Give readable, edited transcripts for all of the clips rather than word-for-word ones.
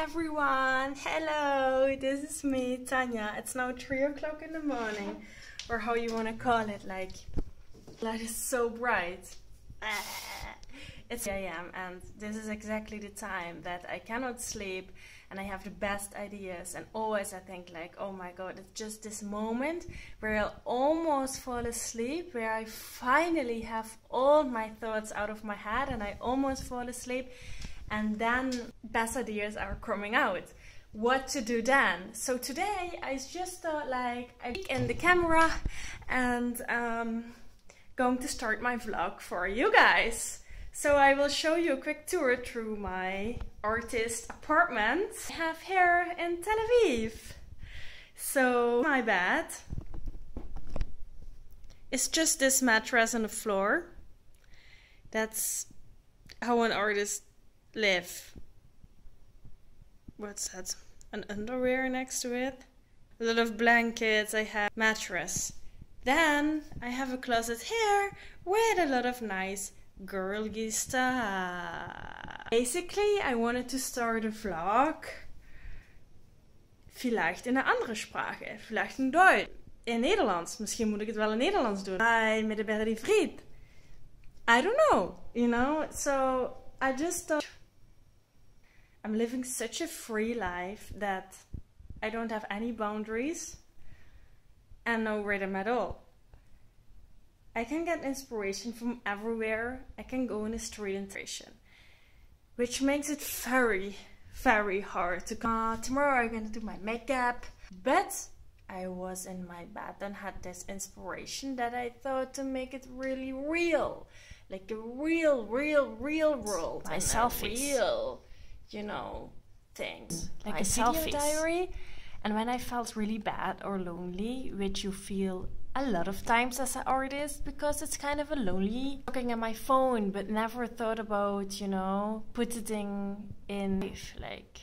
everyone! Hello! This is me, Tanja. It's now 3 o'clock in the morning, or how you want to call it, like, light is so bright. It's 3 a.m. and this is exactly the time that I cannot sleep and I have the best ideas, and always I think like, oh my god, it's just this moment where I'll almost fall asleep, where I finally have all my thoughts out of my head and I almost fall asleep, and then best ideas are coming out. What to do then? So today I just thought like, I peek in the camera and going to start my vlog for you guys. So I will show you a quick tour through my artist apartment I have here in Tel Aviv. So my bed is just this mattress on the floor. That's how an artist live. What's that? An underwear next to it. A lot of blankets. I have mattress. Then I have a closet here with a lot of nice girly stuff. Basically, I wanted to start a vlog. Vielleicht in een andere Sprache. Vielleicht in Duits. In Nederlands. Misschien moet ik het wel in Nederlands doen. Met de die vriend. I don't know. You know? So, I just thought I'm living such a free life that I don't have any boundaries and no rhythm at all. I can get inspiration from everywhere. I can go in the street inspiration, which makes it very, very hard to come. Tomorrow I'm gonna do my makeup, but I was in my bed and had this inspiration that I thought to make it really real, like a real world. My selfies, real, you know, things like my a selfie diary. And when I felt really bad or lonely, which you feel a lot of times as an artist, because it's kind of a lonely looking at my phone, but never thought about, you know, putting in like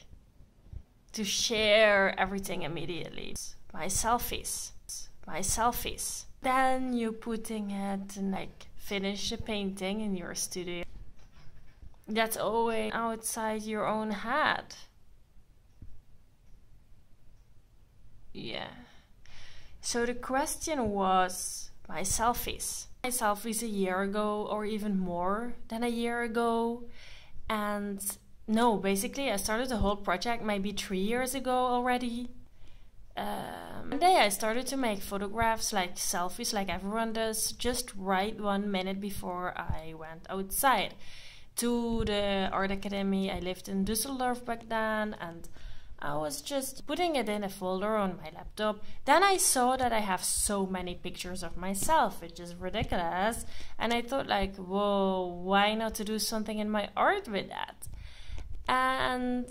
to share everything immediately. My selfies. Then you putting it and like finish a painting in your studio. That's always outside your own head. Yeah. So the question was my selfies. My selfies a year ago or even more than a year ago. And no, basically I started the whole project maybe 3 years ago already. One day I started to make photographs, like selfies like everyone does, just right 1 minute before I went outside to the art academy. I lived in Düsseldorf back then, and I was just putting it in a folder on my laptop. Then I saw that I have so many pictures of myself, which is ridiculous. And I thought like, whoa, why not to do something in my art with that? And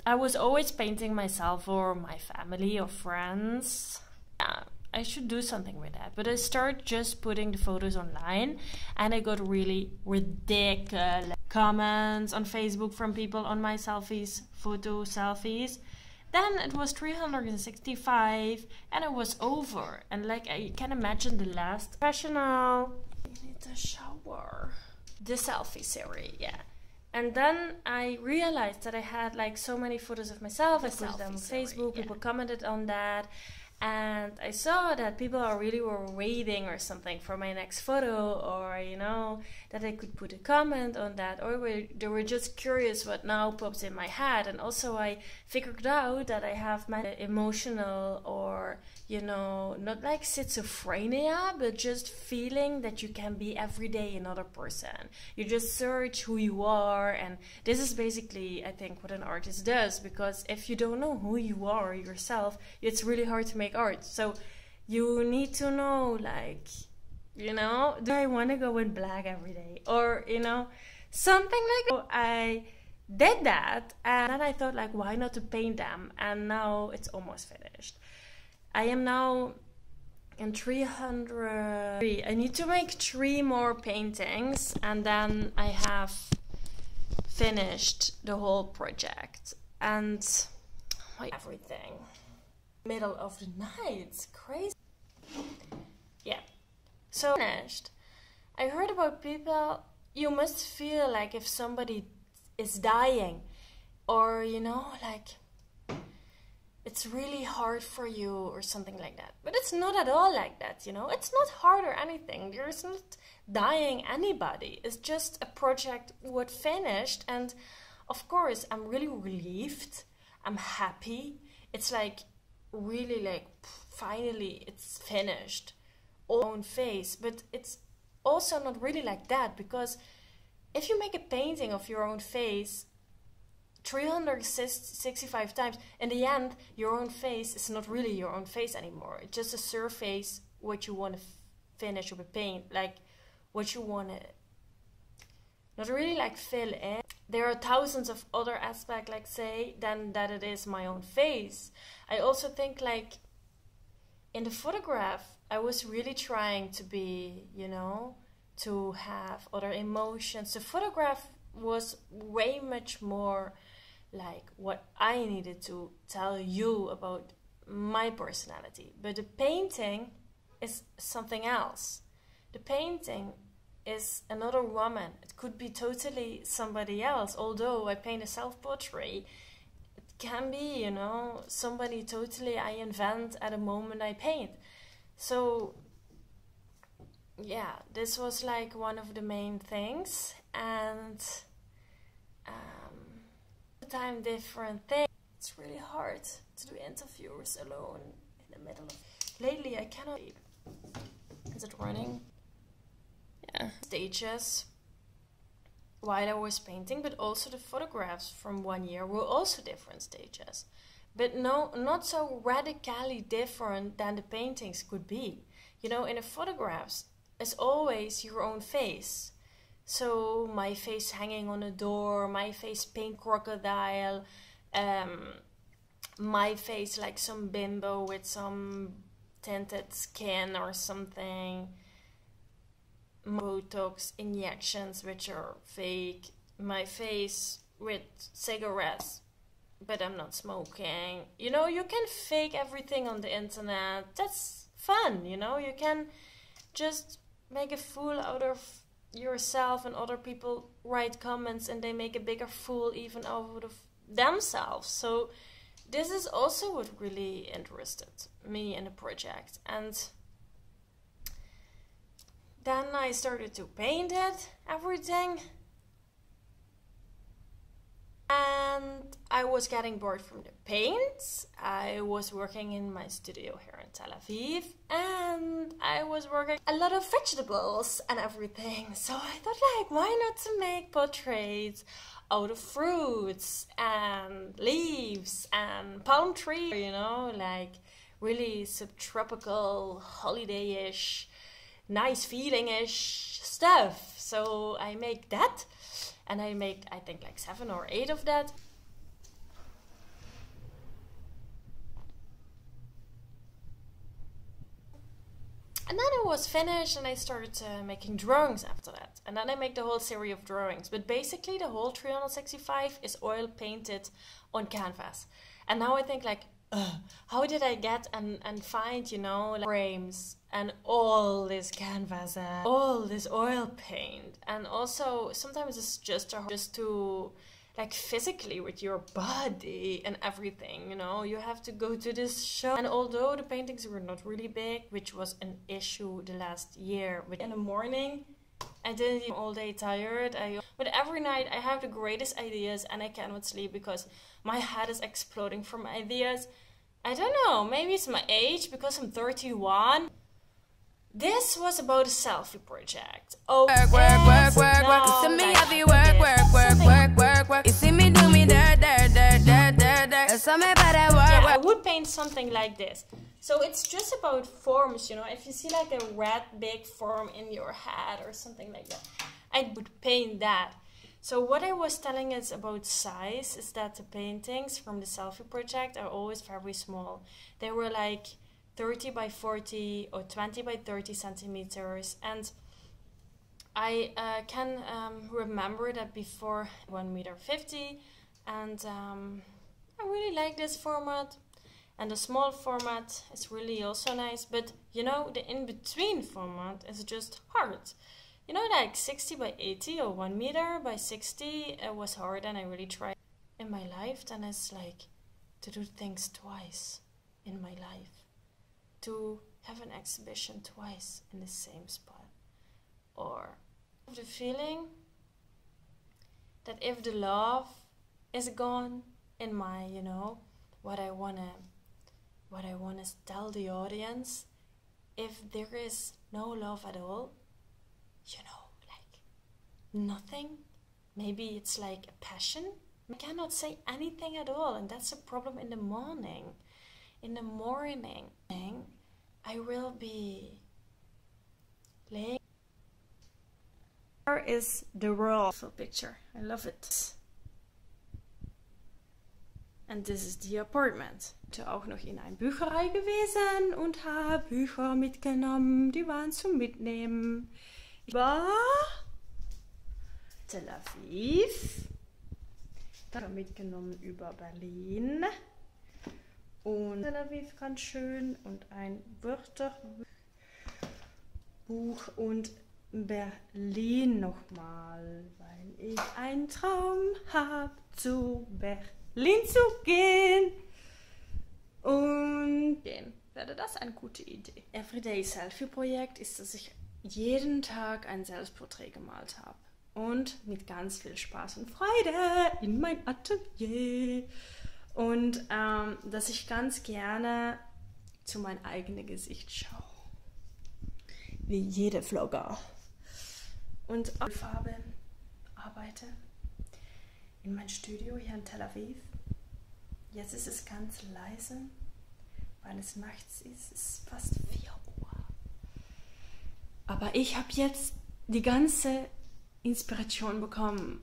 I was always painting myself or my family or friends. Yeah, I should do something with that. But I started just putting the photos online, and I got really ridiculous comments on Facebook from people on my selfies, photo selfies. Then it was 365 and it was over. And like I can imagine the last professional. I need to shower. The selfie series, yeah. And then I realized that I had like so many photos of myself. I put them on Facebook, people commented on that. And I saw that people really were waiting or something for my next photo, or you know, that I could put a comment on that, or they were just curious what now pops in my head. And also I figured out that I have my emotional, or you know, not like schizophrenia, but just feeling that you can be every day another person. You just search who you are, and this is basically I think what an artist does, because if you don't know who you are yourself, it's really hard to make art. So you need to know, like, you know, do I want to go in black every day, or you know, something like that. So I did that, and then I thought like, why not to paint them? And now it's almost finished. I am now in 300. I need to make 3 more paintings, and then I have finished the whole project. And everything. Middle of the night, it's crazy. Yeah, so finished. I heard about people, you must feel like if somebody is dying or you know, like it's really hard for you or something like that. But it's not at all like that, you know. It's not hard or anything. There's not dying anybody. It's just a project what finished, and of course I'm really relieved. I'm happy. It's like really like finally it's finished. Own face, but it's also not really like that, because if you make a painting of your own face 365 times, in the end your own face is not really your own face anymore. It's just a surface what you want to finish with paint, like what you want to not really like fill in. There are thousands of other aspects, like say, than that it is my own face. I also think like in the photograph I was really trying to be, you know, to have other emotions. The photograph was way much more like what I needed to tell you about my personality. But the painting is something else. The painting is another woman. It could be totally somebody else. Although I paint a self-portrait, it can be, you know, somebody totally I invent at a moment I paint. So yeah, this was like one of the main things. And time different things. It's really hard to do interviews alone in the middle of... Lately I cannot... Is it running? Yeah. Stages while I was painting, but also the photographs from 1 year were also different stages. But no, not so radically different than the paintings could be. You know, in the photographs, it's always your own face. So my face hanging on a door, my face pink crocodile, my face like some bimbo with some tinted skin or something, Botox injections which are fake, my face with cigarettes, but I'm not smoking. You know, you can fake everything on the internet. That's fun, you know, you can just make a fool out of yourself, and other people write comments and they make a bigger fool even out of themselves. So this is also what really interested me in the project. And then I started to paint it, everything. And I was getting bored from the paints. I was working in my studio here in Tel Aviv, and I was working a lot of vegetables and everything. So I thought, like, why not to make portraits out of fruits and leaves and palm trees, you know, like really subtropical, holiday-ish, nice feeling-ish stuff. So I make that. And I made, I think, like 7 or 8 of that. And then it was finished, and I started making drawings after that. And then I make the whole series of drawings. But basically, the whole 365 is oil painted on canvas. And now I think, like, how did I get and find, you know, like frames and all this canvas and all this oil paint? And also sometimes it's just to like physically with your body and everything, you know, you have to go to this show. And although the paintings were not really big, which was an issue the last year, but in the morning I didn't even all day tired. But every night I have the greatest ideas and I cannot sleep because my head is exploding from ideas. I don't know, maybe it's my age because I'm 31. This was about a selfie project. Oh, work. You see me have you work. You see me do me dirt. So me better work. Yeah, I would paint something like this. So it's just about forms, you know. If you see like a red big form in your head or something like that, I would paint that. So what I was telling is about size is that the paintings from the selfie project are always very small. They were like 30 by 40 or 20 by 30 centimeters. And I can remember that before 1.50 meters. And I really like this format. And the small format is really also nice. But, you know, the in-between format is just hard. You know, like 60 by 80 or 1 meter by 60 was hard, and I really tried. in my life, then it's like to do things twice in my life. To have an exhibition twice in the same spot. Or the feeling that if the love is gone in my, you know, what I wanna tell the audience, if there is no love at all, you know, like nothing, maybe it's like a passion. I cannot say anything at all, and that's a problem in the morning. In the morning, I will be laying. Here is the world picture. I love it. And this is the apartment. Ich bin auch noch in einer Bücherei gewesen und habe Bücher mitgenommen, die waren zum Mitnehmen. Ich war Tel Aviv. Dann mitgenommen über Berlin. Und Tel Aviv ganz schön und ein Wörterbuch und Berlin nochmal, weil ich einen Traum habe, zu Berlin zu gehen. Und wäre das eine gute Idee. Everyday Selfie Projekt ist, dass ich jeden Tag ein Selbstporträt gemalt habe. Und mit ganz viel Spaß und Freude in mein Atelier. Und dass ich ganz gerne zu meinem eigenen Gesicht schaue. Wie jeder Vlogger. Und auf Farbe arbeite. In mein Studio hier in Tel Aviv. Jetzt ist es ganz leise, weil es nachts ist. Es ist fast 4 Uhr. Aber ich habe jetzt die ganze Inspiration bekommen,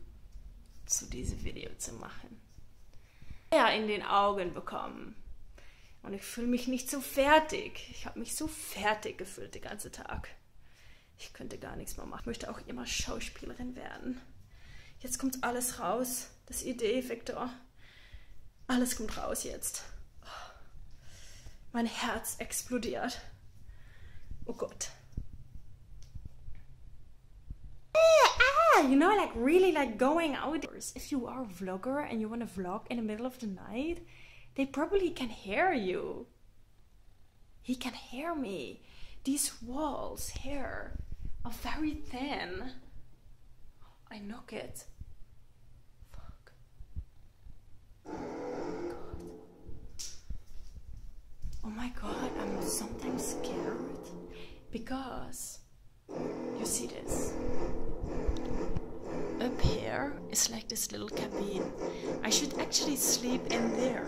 zu diesem Video zu machen. Ja, in den Augen bekommen. Und ich fühle mich nicht so fertig. Ich habe mich so fertig gefühlt den ganzen Tag. Ich könnte gar nichts mehr machen. Ich möchte auch immer Schauspielerin werden. Jetzt kommt alles raus. Das Idee-Vektor. Alles kommt raus jetzt. Mein Herz explodiert. Oh Gott. You know, like really like going outdoors. If you are a vlogger and you want to vlog in the middle of the night, they probably can hear you. He can hear me. These walls here are very thin. I knock it. Fuck. Oh my god, I'm sometimes scared. Because you see this. Up here is like this little cabin. I should actually sleep in there.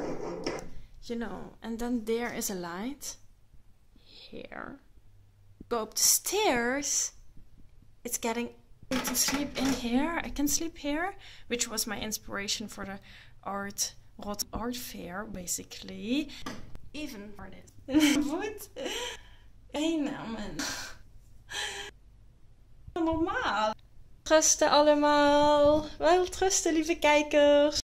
You know, and then there is a light. Here. Go up the stairs. It's getting to sleep in here. I can sleep here, which was my inspiration for the art fair, basically. Even artist. What? Hey, namen. Normaal. Trusten allemaal. Wel trusten, lieve kijkers.